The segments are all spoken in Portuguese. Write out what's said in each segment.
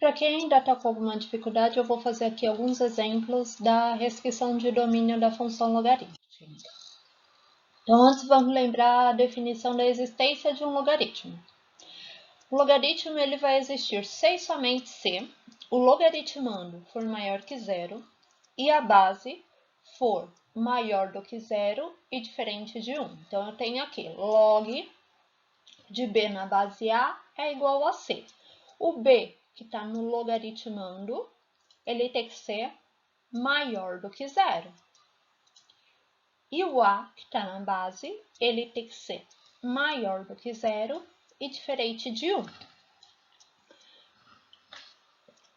Para quem ainda está com alguma dificuldade, eu vou fazer aqui alguns exemplos da restrição de domínio da função logarítmica. Então, antes vamos lembrar a definição da existência de um logaritmo. O logaritmo ele vai existir se e somente se o logaritmando for maior que zero e a base for maior do que zero e diferente de 1. Então, eu tenho aqui log de b na base a é igual a c. O b que está no logaritmando, ele tem que ser maior do que zero. E o a que está na base, ele tem que ser maior do que zero e diferente de 1.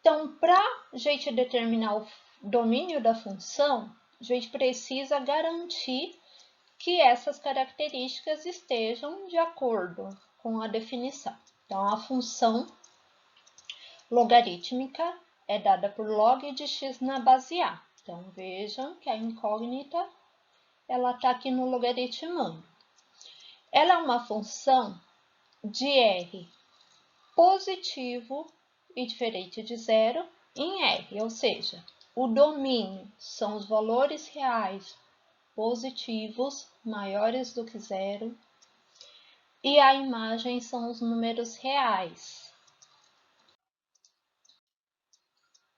Então, para a gente determinar o domínio da função, a gente precisa garantir que essas características estejam de acordo com a definição. Então, a função logarítmica é dada por log de x na base a. Então, vejam que a incógnita ela está aqui no logaritmando. Ela é uma função de r positivo e diferente de zero em r, ou seja, o domínio são os valores reais positivos maiores do que zero e a imagem são os números reais.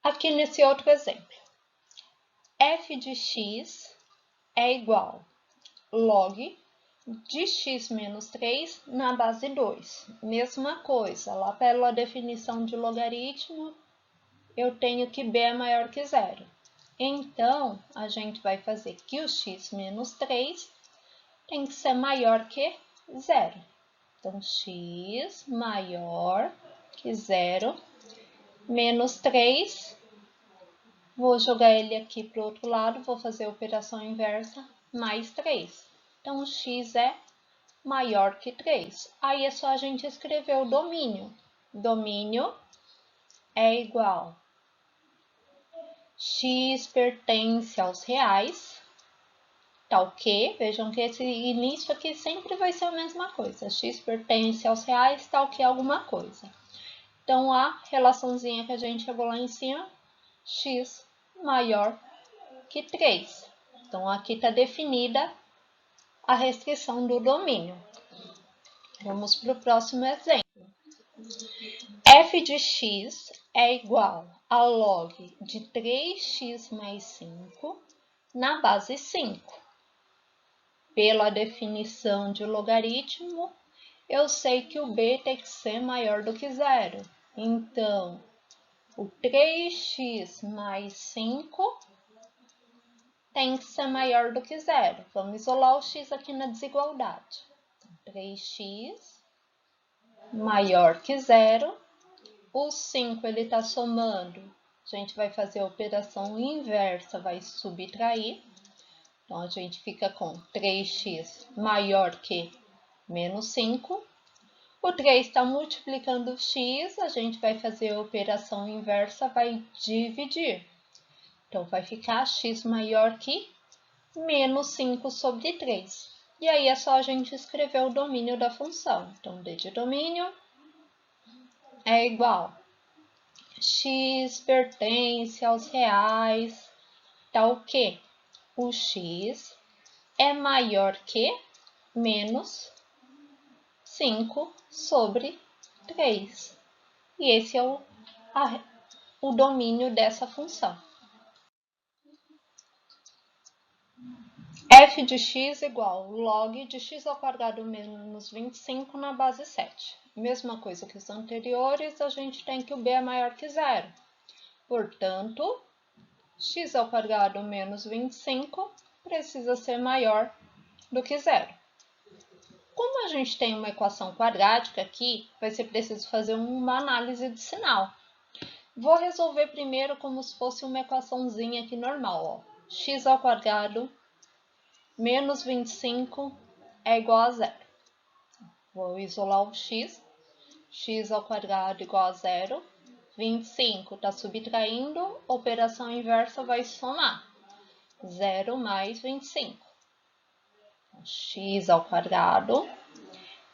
Aqui nesse outro exemplo, f de x é igual log de x menos 3 na base 2. Mesma coisa, lá pela definição de logaritmo, eu tenho que b é maior que zero. Então, a gente vai fazer que o x menos 3 tem que ser maior que zero. Então, x maior que zero menos 3. Vou jogar ele aqui para o outro lado, vou fazer a operação inversa, mais 3. Então, o x é maior que 3. Aí é só a gente escrever o domínio. Domínio é igual x pertence aos reais, tal que, vejam que esse início aqui sempre vai ser a mesma coisa. X pertence aos reais, tal que alguma coisa. Então, a relaçãozinha que a gente chegou lá em cima, x maior que 3. Então, aqui está definida a restrição do domínio. Vamos para o próximo exemplo. F de x é igual a log de 3x mais 5 na base 5. Pela definição de logaritmo, eu sei que o b tem que ser maior do que zero. Então, o 3x mais 5 tem que ser maior do que zero. Vamos isolar o x aqui na desigualdade. Então, 3x maior que zero. O 5 ele está somando. A gente vai fazer a operação inversa, vai subtrair. Então, a gente fica com 3x maior que menos 5. O 3 está multiplicando o x, a gente vai fazer a operação inversa, vai dividir. Então, vai ficar x maior que menos 5 sobre 3. E aí, é só a gente escrever o domínio da função. Então, d de domínio é igual x pertence aos reais, tal que o x é maior que menos 5 sobre 3. E esse é o domínio dessa função. F de x igual log de x ao quadrado menos 25 na base 7. Mesma coisa que os anteriores, a gente tem que o b é maior que zero. Portanto, x ao quadrado menos 25 precisa ser maior do que zero. Como a gente tem uma equação quadrática aqui, vai ser preciso fazer uma análise de sinal. Vou resolver primeiro como se fosse uma equaçãozinha aqui normal. Ó. X ao quadrado menos 25 é igual a zero. Vou isolar o x. X ao quadrado igual a zero. 25 está subtraindo, operação inversa vai somar. 0 mais 25. X ao quadrado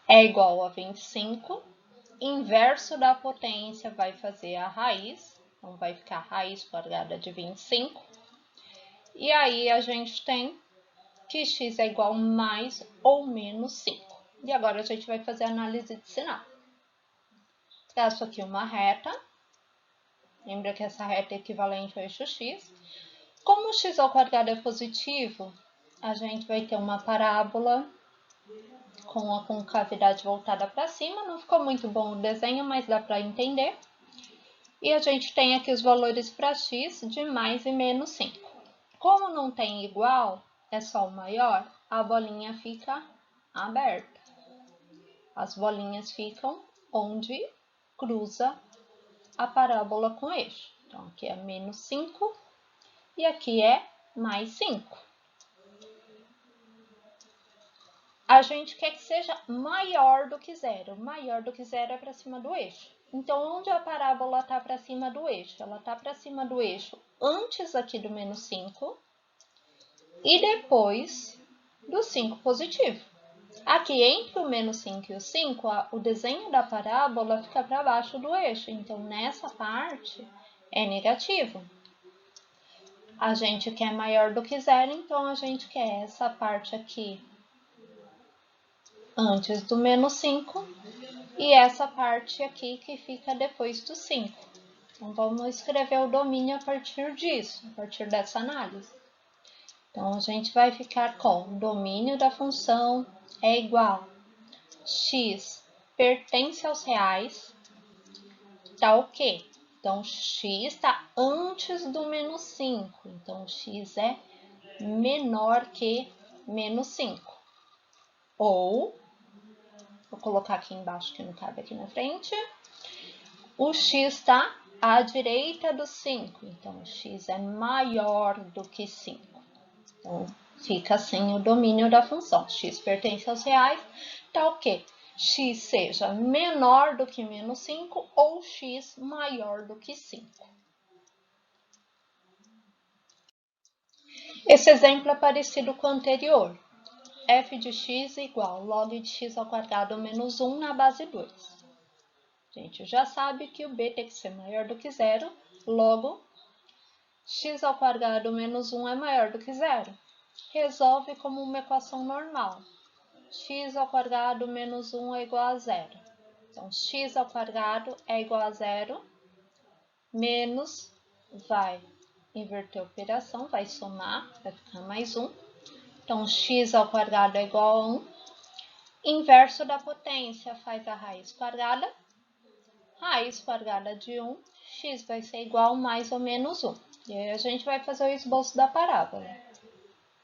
é igual a 25 Inverso da potência vai fazer a raiz, então vai ficar raiz quadrada de 25. E aí a gente tem que x é igual a mais ou menos 5. E agora a gente vai fazer a análise de sinal. Traço aqui uma reta. Lembra que essa reta é equivalente ao eixo x. Como o x ao quadrado é positivo, a gente vai ter uma parábola com a concavidade voltada para cima. Não ficou muito bom o desenho, mas dá para entender. E a gente tem aqui os valores para x de mais e menos 5. Como não tem igual, é só o maior, a bolinha fica aberta. As bolinhas ficam onde cruza a parábola com o eixo. Então, aqui é menos 5 e aqui é mais 5. A gente quer que seja maior do que zero. Maior do que zero é para cima do eixo. Então, onde a parábola está para cima do eixo? Ela está para cima do eixo antes aqui do menos 5 e depois do 5 positivo. Aqui, entre o menos 5 e o 5, o desenho da parábola fica para baixo do eixo. Então, nessa parte, é negativo. A gente quer maior do que zero, então a gente quer essa parte aqui antes do menos 5 e essa parte aqui que fica depois do 5. Então, vamos escrever o domínio a partir disso, a partir dessa análise. Então, a gente vai ficar com o domínio da função é igual x pertence aos reais, tá o quê? Então, x está antes do menos 5, então x é menor que menos 5. Ou, vou colocar aqui embaixo que não cabe aqui na frente, o x está à direita do 5, então o x é maior do que 5. Então, fica assim o domínio da função. X pertence aos reais, tá o quê? X seja menor do que menos 5 ou x maior do que 5. Esse exemplo é parecido com o anterior. F de x igual log de x ao quadrado menos 1 na base 2. A gente já sabe que o b tem que ser maior do que zero, logo x ao quadrado menos 1 é maior do que zero. Resolve como uma equação normal. X ao quadrado menos 1 é igual a zero. Então, x ao quadrado é igual a zero, menos, vai inverter a operação, vai somar, vai ficar mais 1. Então, x ao quadrado é igual a 1. Inverso da potência, faz a raiz quadrada. Raiz quadrada de 1, x vai ser igual a mais ou menos 1. E aí a gente vai fazer o esboço da parábola.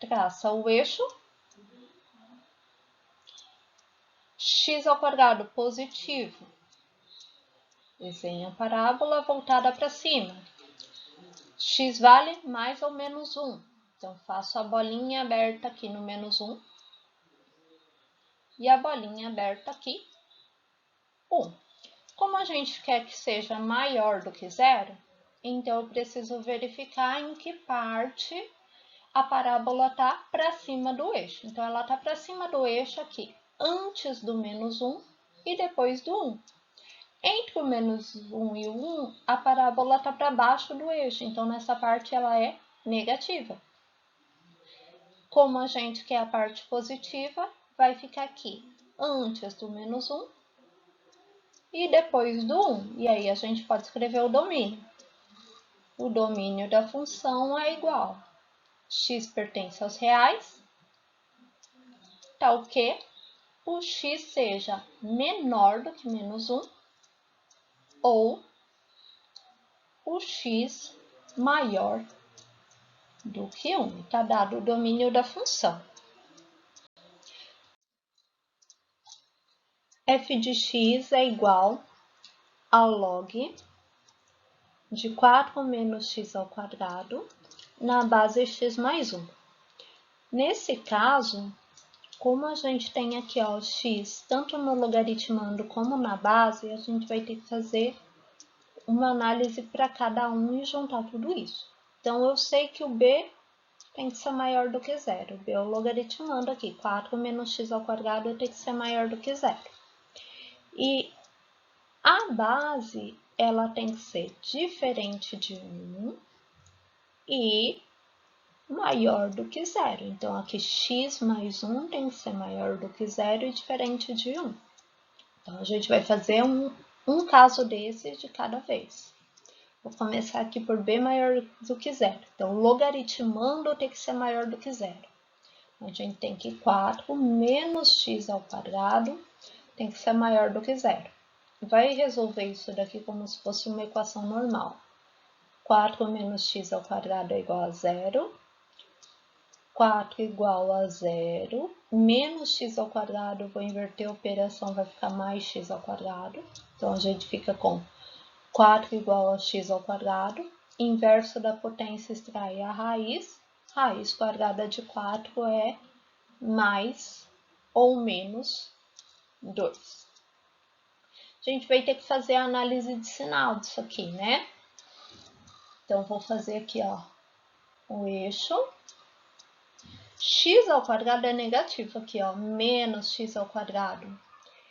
Traça o eixo. X ao quadrado positivo. Desenha a parábola voltada para cima. X vale mais ou menos 1. Então, faço a bolinha aberta aqui no menos 1. E a bolinha aberta aqui, 1. Como a gente quer que seja maior do que zero, então eu preciso verificar em que parte a parábola está para cima do eixo. Então, ela está para cima do eixo aqui, antes do menos 1 e depois do 1. Entre o menos 1 e o 1, a parábola está para baixo do eixo, então nessa parte ela é negativa. Como a gente quer a parte positiva, vai ficar aqui antes do menos 1 e depois do 1. E aí a gente pode escrever o domínio. O domínio da função é igual. X pertence aos reais, tal que o x seja menor do que menos 1 ou o x maior do que 1. Está dado o domínio da função. F de x é igual a log de 4 menos x ao quadrado na base x mais 1. Nesse caso, como a gente tem aqui ó, x tanto no logaritmando como na base, a gente vai ter que fazer uma análise para cada um e juntar tudo isso. Então, eu sei que o b tem que ser maior do que zero. B é o logaritmando aqui. 4 menos x ao quadrado tem que ser maior do que zero. E A base, ela tem que ser diferente de 1 e maior do que 0. Então, aqui x mais 1 tem que ser maior do que 0 e diferente de 1. Então, a gente vai fazer um caso desse de cada vez. Vou começar aqui por b maior do que 0. Então, logaritmando tem que ser maior do que 0. A gente tem que 4 menos x ao quadrado tem que ser maior do que 0. Vai resolver isso daqui como se fosse uma equação normal. 4 menos x ao quadrado é igual a 0. 4 igual a 0. Menos x ao quadrado, vou inverter a operação, vai ficar mais x ao quadrado. Então, a gente fica com 4 igual a x ao quadrado. Inverso da potência extrai a raiz. Raiz quadrada de 4 é mais ou menos 2. A gente vai ter que fazer a análise de sinal disso aqui, né? Então, vou fazer aqui, ó, o eixo. X ao quadrado é negativo aqui, ó, menos x ao quadrado.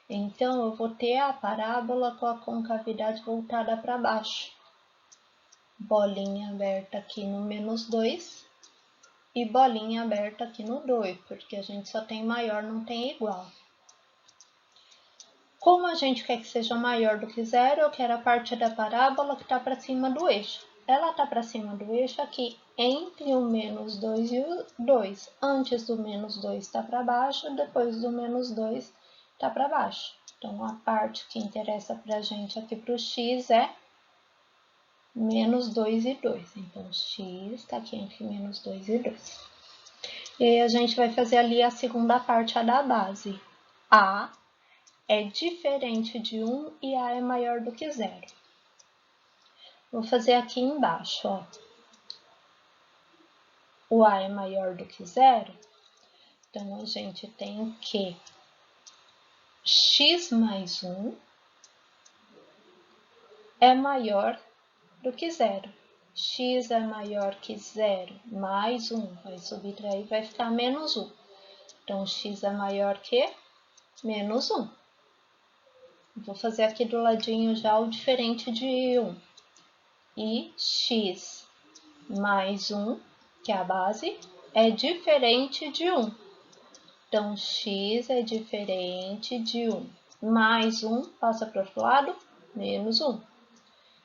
Então, eu vou ter a parábola com a concavidade voltada para baixo. Bolinha aberta aqui no menos 2 e bolinha aberta aqui no 2, porque a gente só tem maior, não tem igual. Como a gente quer que seja maior do que 0, eu quero a parte da parábola que está para cima do eixo. Ela está para cima do eixo aqui entre o menos 2 e o 2. Antes do menos 2 está para baixo, depois do menos 2 está para baixo. Então, a parte que interessa para a gente aqui para o x é menos 2 e 2. Então, x está aqui entre menos 2 e 2. E aí, a gente vai fazer ali a segunda parte, a da base. A é diferente de 1 e A é maior do que 0. Vou fazer aqui embaixo, ó. O A é maior do que 0, então a gente tem que x mais 1 é maior do que 0. X é maior que 0 mais 1, vai subtrair, vai ficar menos 1. Então, x é maior que menos 1. Vou fazer aqui do ladinho já o diferente de 1. E x mais 1, que é a base, é diferente de 1. Então, x é diferente de 1. Mais 1, passa para o outro lado, menos 1.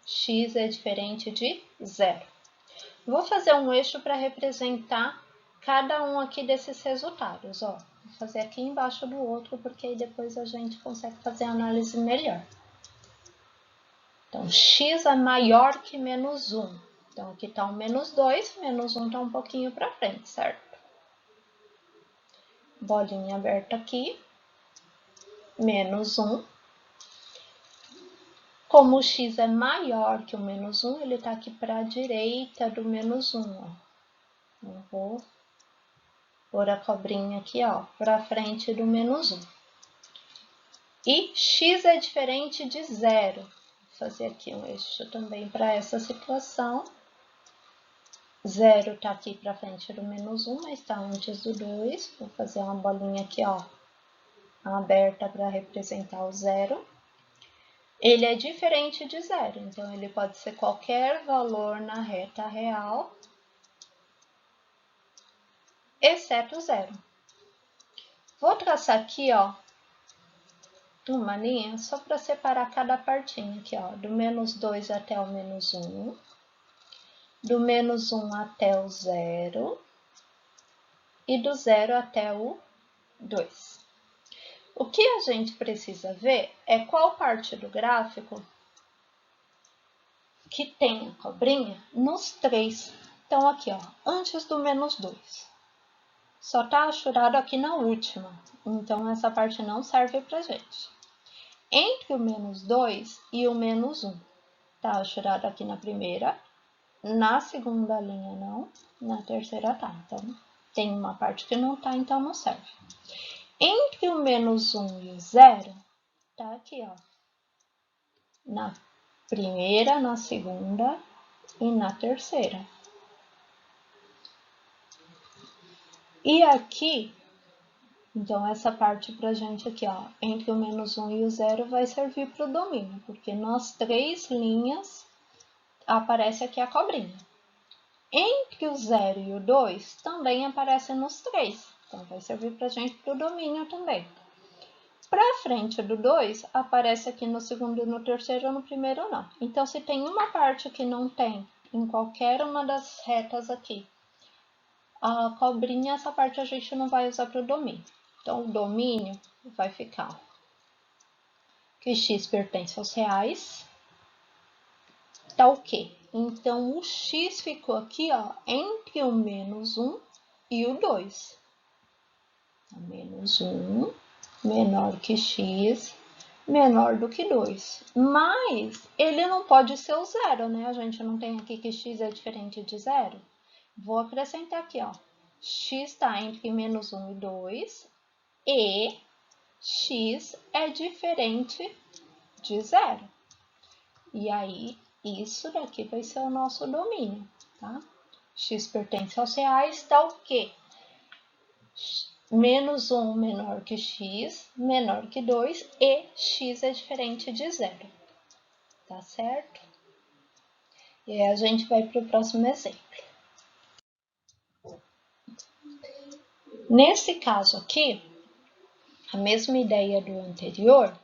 X é diferente de 0. Vou fazer um eixo para representar cada um aqui desses resultados, ó. Vou fazer aqui embaixo do outro, porque aí depois a gente consegue fazer a análise melhor. Então, x é maior que menos 1. Então, aqui está o menos 2, menos 1 está um pouquinho para frente, certo? Bolinha aberta aqui, menos 1. Como o x é maior que o menos 1, ele está aqui para a direita do menos 1, ó. Eu vou pôr a cobrinha aqui, ó, para frente do menos 1. E x é diferente de 0. Vou fazer aqui um eixo também para essa situação. 0 está aqui para frente do menos 1, mas está antes do 2. Vou fazer uma bolinha aqui, ó, aberta para representar o 0. Ele é diferente de 0, então ele pode ser qualquer valor na reta real, exceto 0. Vou traçar aqui, ó, uma linha só para separar cada partinha aqui, ó, do menos 2 até o menos 1, do menos 1 até o 0 e do 0 até o 2. O que a gente precisa ver é qual parte do gráfico que tem a cobrinha nos 3. Então, aqui, ó, antes do menos 2. Só tá achurado aqui na última, então essa parte não serve pra gente. Entre o menos 2 e o menos 1, tá achurado aqui na primeira, na segunda linha não, na terceira tá. Então, tem uma parte que não tá, então não serve. Entre o menos 1 e o 0, tá aqui, ó, na primeira, na segunda e na terceira. E aqui Então, essa parte pra gente aqui, ó, entre o menos 1 e o 0 vai servir para o domínio, porque nas 3 linhas aparece aqui a cobrinha. Entre o 0 e o 2 também aparece nos 3, então vai servir pra gente para o domínio também. Para frente do 2, aparece aqui no segundo, no terceiro ou no primeiro não. Então, se tem uma parte que não tem em qualquer uma das retas aqui, a cobrinha, essa parte a gente não vai usar para o domínio. Então, o domínio vai ficar que x pertence aos reais, tá o quê? Então, o x ficou aqui, ó, entre o menos 1 e o 2. Então, menos 1 menor que x, menor do que 2. Mas ele não pode ser o zero, né? A gente não tem aqui que x é diferente de zero. Vou acrescentar aqui, ó. X está entre menos 1 e 2 e x é diferente de zero. E aí, isso daqui vai ser o nosso domínio, tá? X pertence aos reais, tá o quê? Menos 1 menor que x, menor que 2 e x é diferente de zero. Tá certo? E aí a gente vai para o próximo exemplo. Nesse caso aqui, a mesma ideia do anterior,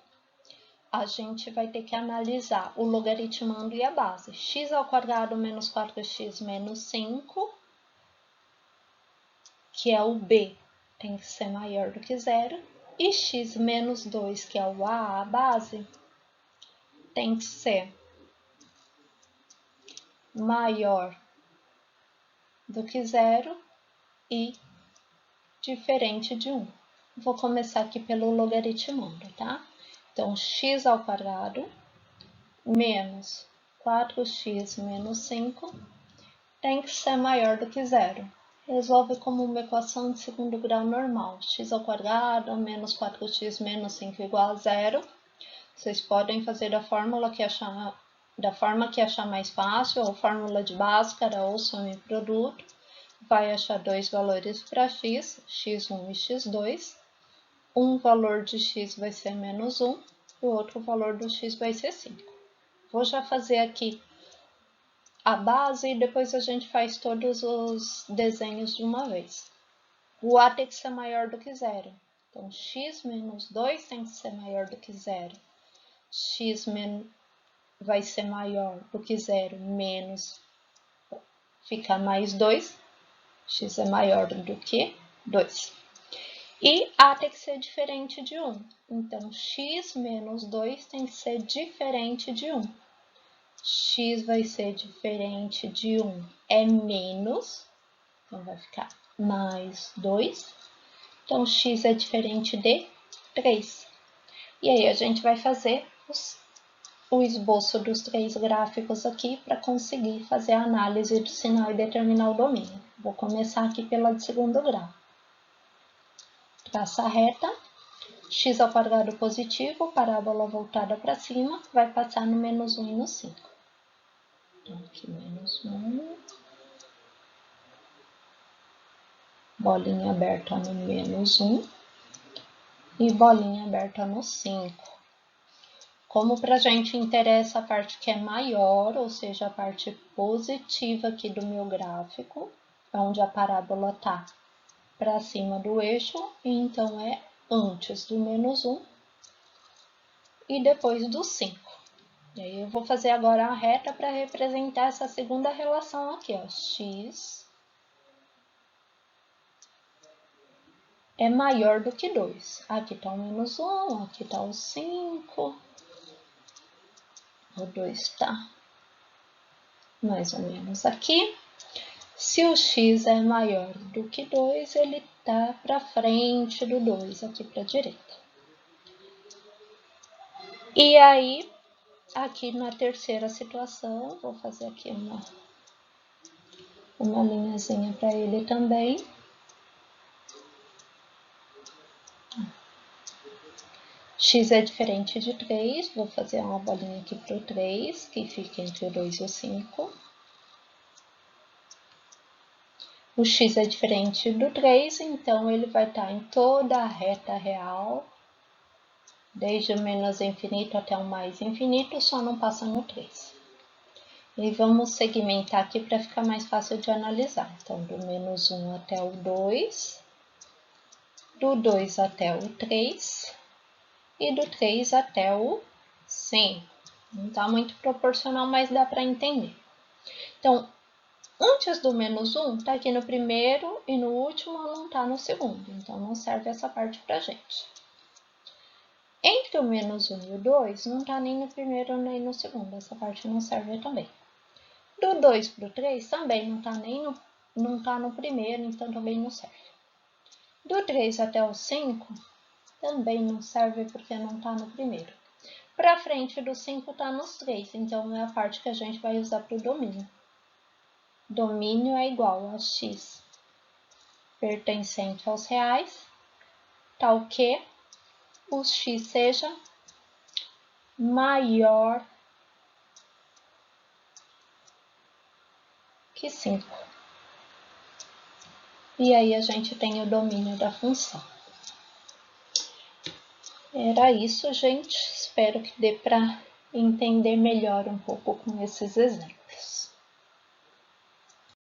a gente vai ter que analisar o logaritmando e a base. X ao quadrado menos 4x menos 5, que é o b, tem que ser maior do que zero, e x menos 2, que é o a base, tem que ser maior do que zero e diferente de 1. Vou começar aqui pelo logaritmando, tá? Então, x ao quadrado menos 4x menos 5 tem que ser maior do que zero. Resolve como uma equação de segundo grau normal. X ao quadrado menos 4x menos 5 igual a zero. Vocês podem fazer da forma que achar mais fácil, ou fórmula de Bhaskara ou soma e produto. Vai achar dois valores para x, x1 e x2. Um valor de x vai ser menos 1 e o outro valor do x vai ser 5. Vou já fazer aqui a base e depois a gente faz todos os desenhos de uma vez. O a tem que ser maior do que zero. Então, x menos 2 tem que ser maior do que zero. X vai ser maior do que zero menos fica mais 2. X é maior do que 2. E a tem que ser diferente de 1. Então, x menos 2 tem que ser diferente de 1. X vai ser diferente de 1 é menos, então vai ficar mais 2. Então, x é diferente de 3. E aí, a gente vai fazer o esboço dos 3 gráficos aqui para conseguir fazer a análise do sinal e determinar o domínio. Vou começar aqui pela de segundo grau. Traça a reta, x ao quadrado positivo, parábola voltada para cima, vai passar no menos 1 e no 5. Então, aqui menos 1, bolinha aberta no menos 1 e bolinha aberta no 5. Como para a gente interessa a parte que é maior, ou seja, a parte positiva aqui do meu gráfico, onde a parábola está para cima do eixo, então é antes do menos 1 e depois do 5. E aí eu vou fazer agora a reta para representar essa segunda relação aqui, ó, x é maior do que 2. Aqui está o menos 1, aqui está o 5. O 2 está mais ou menos aqui. Se o x é maior do que 2, ele está para frente do 2, aqui para a direita. E aí, aqui na terceira situação, vou fazer aqui uma linhazinha para ele também. X é diferente de 3, vou fazer uma bolinha aqui para o 3, que fica entre o 2 e o 5. O x é diferente do 3, então ele vai estar em toda a reta real, desde o menos infinito até o mais infinito, só não passa no 3. E vamos segmentar aqui para ficar mais fácil de analisar. Então, do menos 1 até o 2, do 2 até o 3 e do 3 até o 100. Não está muito proporcional, mas dá para entender. Então, antes do menos 1, está aqui no primeiro e no último não está no segundo. Então, não serve essa parte para a gente. Entre o menos 1 e o 2, não está nem no primeiro nem no segundo. Essa parte não serve também. Do 2 para o 3, também não está no primeiro, então também não serve. Do 3 até o 5, também não serve porque não está no primeiro. Para frente do 5 está nos 3, então é a parte que a gente vai usar para o domínio. Domínio é igual a x pertencente aos reais, tal que o x seja maior que 5. E aí a gente tem o domínio da função. Era isso, gente. Espero que dê para entender melhor um pouco com esses exemplos.